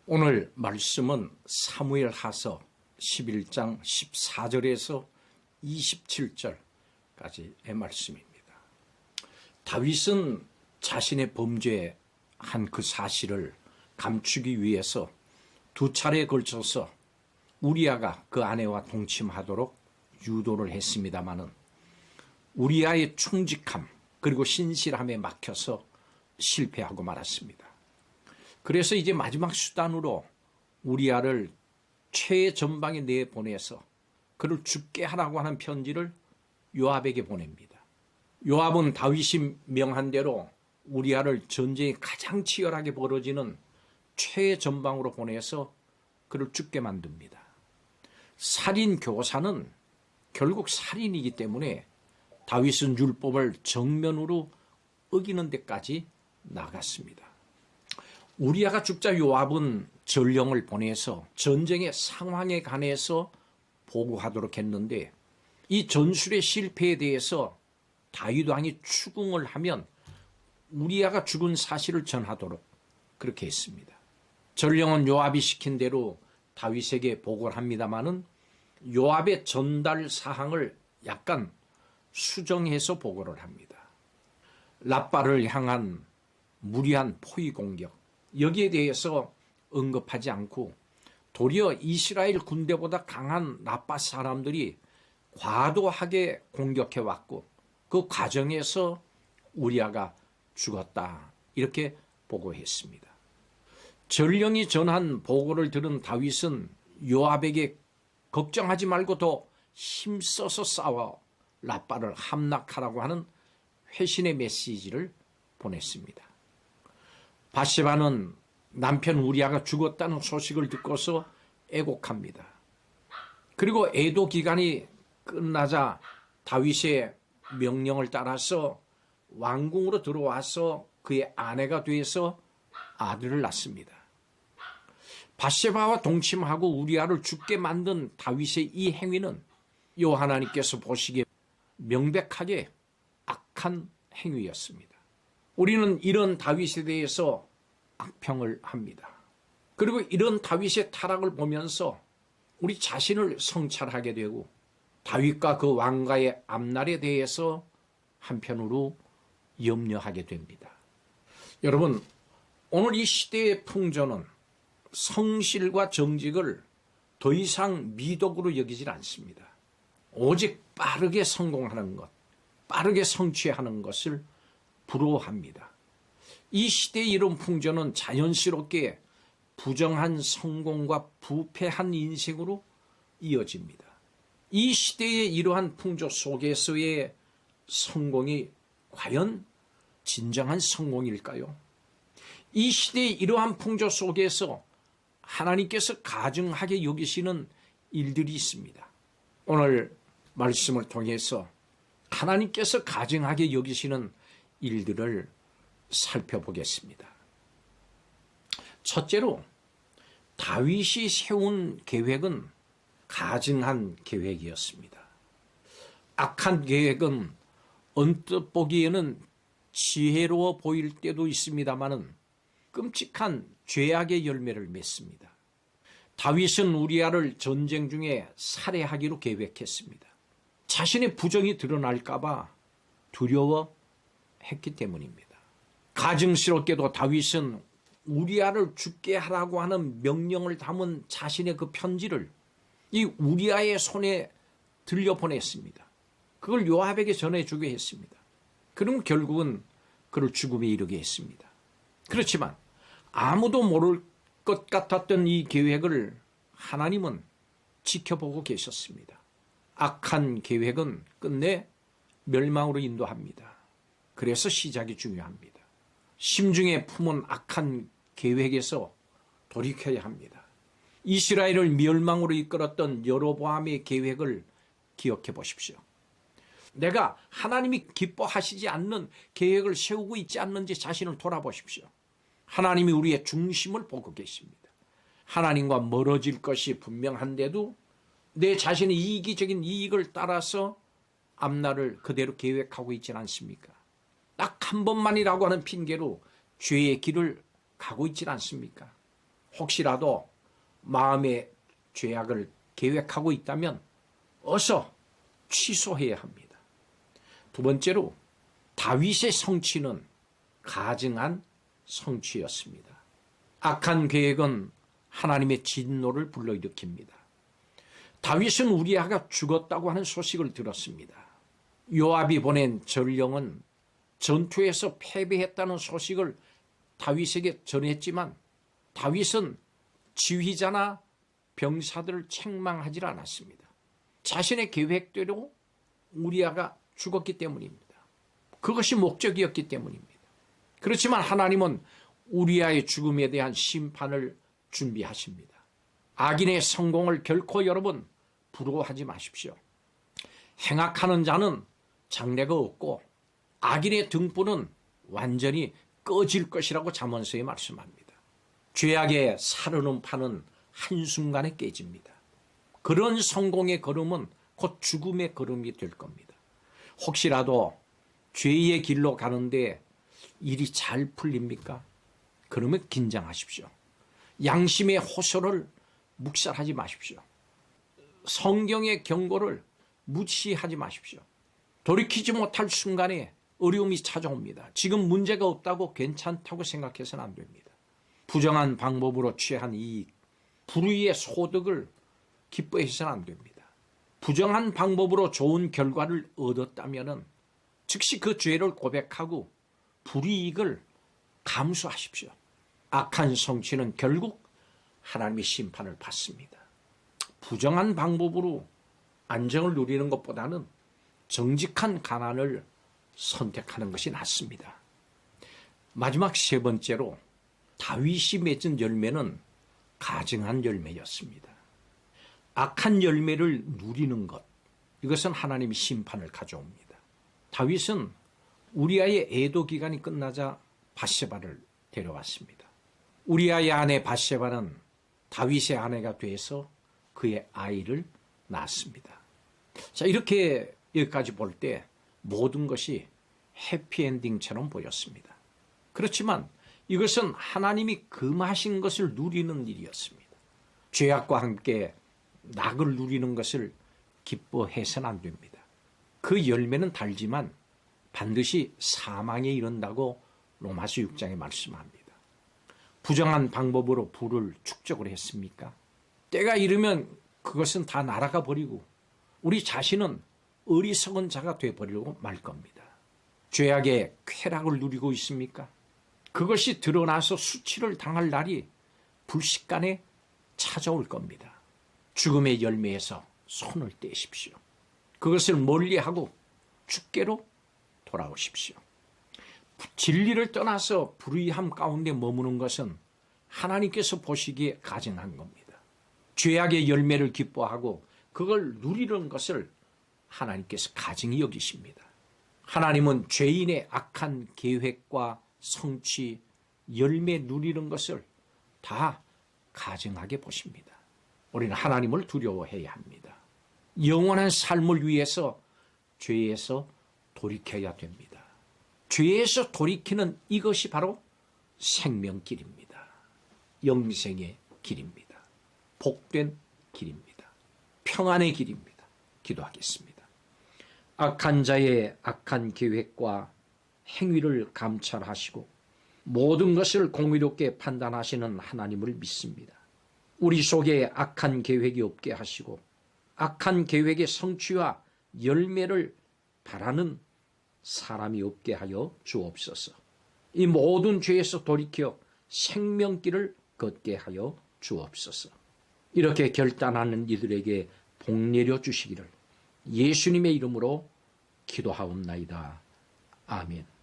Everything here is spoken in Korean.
오늘 말씀은 사무엘하서 11장 14절에서 27절까지의 말씀입니다. 다윗은 자신의 범죄한 그 사실을 감추기 위해서 두 차례에 걸쳐서 우리아가 그 아내와 동침하도록 유도를 했습니다마는 우리아의 충직함 그리고 신실함에 막혀서 실패하고 말았습니다. 그래서 이제 마지막 수단으로 우리아를 최전방에 내보내서 그를 죽게 하라고 하는 편지를 요압에게 보냅니다. 요압은 다윗이 명한 대로 우리아를 전쟁이 가장 치열하게 벌어지는 최전방으로 보내서 그를 죽게 만듭니다. 살인 교사는 결국 살인이기 때문에 다윗은 율법을 정면으로 어기는 데까지 나갔습니다. 우리아가 죽자 요압은 전령을 보내서 전쟁의 상황에 관해서 보고하도록 했는데 이 전술의 실패에 대해서 다윗 왕이 추궁을 하면 우리아가 죽은 사실을 전하도록 그렇게 했습니다. 전령은 요압이 시킨 대로 다윗에게 보고를 합니다마는 요압의 전달 사항을 약간 수정해서 보고를 합니다. 랍바를 향한 무리한 포위 공격, 여기에 대해서 언급하지 않고 도리어 이스라엘 군대보다 강한 랍바 사람들이 과도하게 공격해왔고 그 과정에서 우리아가 죽었다 이렇게 보고했습니다. 전령이 전한 보고를 들은 다윗은 요압에게 걱정하지 말고 더 힘써서 싸워 랍바를 함락하라고 하는 회신의 메시지를 보냈습니다. 밧세바는 남편 우리아가 죽었다는 소식을 듣고서 애곡합니다. 그리고 애도 기간이 끝나자 다윗의 명령을 따라서 왕궁으로 들어와서 그의 아내가 돼서 아들을 낳습니다. 밧세바와 동침하고 우리아를 죽게 만든 다윗의 이 행위는 요 하나님께서 보시기에 명백하게 악한 행위였습니다. 우리는 이런 다윗에 대해서 악평을 합니다. 그리고 이런 다윗의 타락을 보면서 우리 자신을 성찰하게 되고 다윗과 그 왕가의 앞날에 대해서 한편으로 염려하게 됩니다. 여러분, 오늘 이 시대의 풍조는 성실과 정직을 더 이상 미덕으로 여기질 않습니다. 오직 빠르게 성공하는 것, 빠르게 성취하는 것을 부러워합니다. 이 시대의 이런 풍조는 자연스럽게 부정한 성공과 부패한 인생으로 이어집니다. 이 시대의 이러한 풍조 속에서의 성공이 과연 진정한 성공일까요? 이 시대의 이러한 풍조 속에서 하나님께서 가증하게 여기시는 일들이 있습니다. 오늘 말씀을 통해서 하나님께서 가증하게 여기시는 일들을 살펴보겠습니다. 첫째로 다윗이 세운 계획은 가증한 계획이었습니다. 악한 계획은 언뜻 보기에는 지혜로워 보일 때도 있습니다마는 끔찍한 죄악의 열매를 맺습니다. 다윗은 우리아를 전쟁 중에 살해하기로 계획했습니다. 자신의 부정이 드러날까 봐 두려워했기 때문입니다. 가증스럽게도 다윗은 우리아를 죽게 하라고 하는 명령을 담은 자신의 그 편지를 이 우리아의 손에 들려보냈습니다. 그걸 요압에게 전해주게 했습니다. 그럼 결국은 그를 죽음에 이르게 했습니다. 그렇지만 아무도 모를 것 같았던 이 계획을 하나님은 지켜보고 계셨습니다. 악한 계획은 끝내 멸망으로 인도합니다. 그래서 시작이 중요합니다. 심중에 품은 악한 계획에서 돌이켜야 합니다. 이스라엘을 멸망으로 이끌었던 여로보암의 계획을 기억해 보십시오. 내가 하나님이 기뻐하시지 않는 계획을 세우고 있지 않는지 자신을 돌아보십시오. 하나님이 우리의 중심을 보고 계십니다. 하나님과 멀어질 것이 분명한데도 내 자신의 이기적인 이익을 따라서 앞날을 그대로 계획하고 있지는 않습니까? 딱 한 번만이라고 하는 핑계로 죄의 길을 가고 있지는 않습니까? 혹시라도 마음의 죄악을 계획하고 있다면 어서 취소해야 합니다. 두 번째로 다윗의 성취는 가증한 성취였습니다. 악한 계획은 하나님의 진노를 불러일으킵니다. 다윗은 우리아가 죽었다고 하는 소식을 들었습니다. 요압이 보낸 전령은 전투에서 패배했다는 소식을 다윗에게 전했지만 다윗은 지휘자나 병사들을 책망하지 않았습니다. 자신의 계획대로 우리아가 죽었기 때문입니다. 그것이 목적이었기 때문입니다. 그렇지만 하나님은 우리아의 죽음에 대한 심판을 준비하십니다. 악인의 성공을 결코 여러분 부러워하지 마십시오. 행악하는 자는 장래가 없고 악인의 등불은 완전히 꺼질 것이라고 잠언서에 말씀합니다. 죄악의 사르는 판은 한순간에 깨집니다. 그런 성공의 걸음은 곧 죽음의 걸음이 될 겁니다. 혹시라도 죄의 길로 가는데 일이 잘 풀립니까? 그러면 긴장하십시오. 양심의 호소를 묵살하지 마십시오. 성경의 경고를 무시하지 마십시오. 돌이키지 못할 순간에 어려움이 찾아옵니다. 지금 문제가 없다고 괜찮다고 생각해서는 안 됩니다. 부정한 방법으로 취한 이익, 불의의 소득을 기뻐해서는 안 됩니다. 부정한 방법으로 좋은 결과를 얻었다면 즉시 그 죄를 고백하고 불이익을 감수하십시오. 악한 성취는 결국 하나님의 심판을 받습니다. 부정한 방법으로 안정을 누리는 것보다는 정직한 가난을 선택하는 것이 낫습니다. 마지막 세 번째로 다윗이 맺은 열매는 가증한 열매였습니다. 악한 열매를 누리는 것, 이것은 하나님의 심판을 가져옵니다. 다윗은 우리아의 애도 기간이 끝나자 밧세바를 데려왔습니다. 우리아의 아내 밧세바는 다윗의 아내가 돼서 그의 아이를 낳았습니다. 자, 이렇게 여기까지 볼 때 모든 것이 해피엔딩처럼 보였습니다. 그렇지만 이것은 하나님이 금하신 것을 누리는 일이었습니다. 죄악과 함께 낙을 누리는 것을 기뻐해서는 안 됩니다. 그 열매는 달지만 반드시 사망에 이른다고 로마서 6장에 말씀합니다. 부정한 방법으로 부를 축적을 했습니까? 때가 이르면 그것은 다 날아가 버리고 우리 자신은 어리석은 자가 되어버리고 말 겁니다. 죄악의 쾌락을 누리고 있습니까? 그것이 드러나서 수치를 당할 날이 불식간에 찾아올 겁니다. 죽음의 열매에서 손을 떼십시오. 그것을 멀리하고 주께로 돌아오십시오. 진리를 떠나서 불의함 가운데 머무는 것은 하나님께서 보시기에 가증한 겁니다. 죄악의 열매를 기뻐하고 그걸 누리는 것을 하나님께서 가증히 여기십니다. 하나님은 죄인의 악한 계획과 성취, 열매 누리는 것을 다 가증하게 보십니다. 우리는 하나님을 두려워해야 합니다. 영원한 삶을 위해서 죄에서 돌이켜야 됩니다. 죄에서 돌이키는 이것이 바로 생명길입니다. 영생의 길입니다. 복된 길입니다. 평안의 길입니다. 기도하겠습니다. 악한 자의 악한 계획과 행위를 감찰하시고 모든 것을 공의롭게 판단하시는 하나님을 믿습니다. 우리 속에 악한 계획이 없게 하시고 악한 계획의 성취와 열매를 바라는 사람이 없게 하여 주옵소서. 이 모든 죄에서 돌이켜 생명길을 걷게 하여 주옵소서. 이렇게 결단하는 이들에게 복 내려 주시기를 예수님의 이름으로 기도하옵나이다. 아멘.